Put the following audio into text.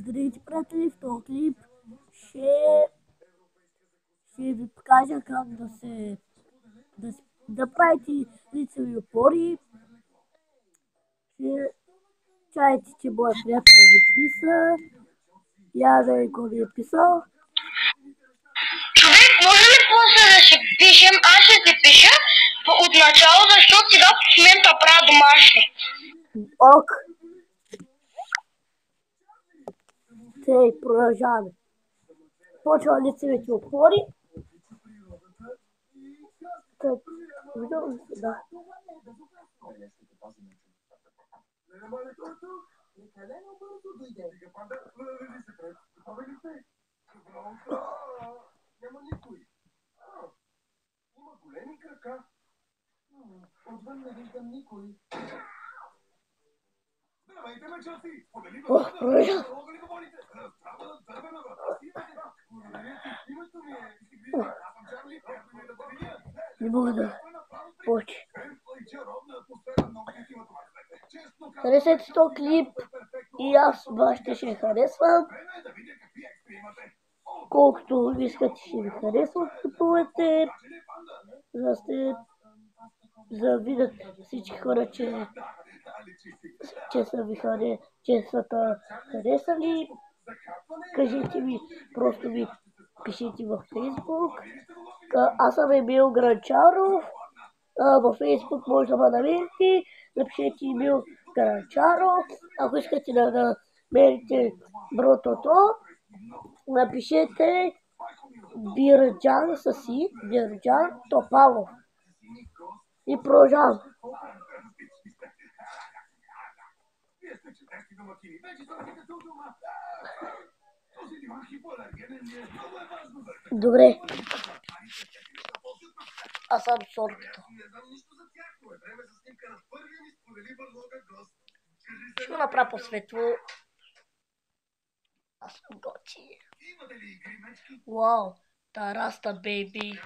Здравейте, приятели, в този клип ще ви покажа как да правите лицеви опори. Чайте, че моя приятел ви писа. Я да ви го ви е писал. Човек, може ли после да си пишем? Аз ще ти пиша от начало, защото сега в момента правя домашни. Ок. Тъй, продължаваме. Почва лицевите опори. Видял ли се? Да. Прекалено бързо дойде. Няма никой. Има големи крака. Отвън не виждам никой. Здравейте, мечаци! Подели Ох, продължаваме. мога ли говорите? Става на дървена въпрос. Името ми е... Аз съм Чарли. Приятно ми да те видя. Не мога да почне. Харесайте този клип и аз вашите ще харесвам. Колкото искате ще ви харесват клиповете, за да видят всички хора, че са харесали. Кажете ми, просто ми пишете във Фейсбук. Аз съм Емил Гранчаров. Във Фейсбук може да ме намерите. Напишете Емил Гранчаров. Ако искате да намерите бротото, напишете Бирджан Бирджан Топалов. И продължавам. Добре. Аз съм сорката. Ще го направя по-светло. Аз съм готин. Вау, тараста, бейби.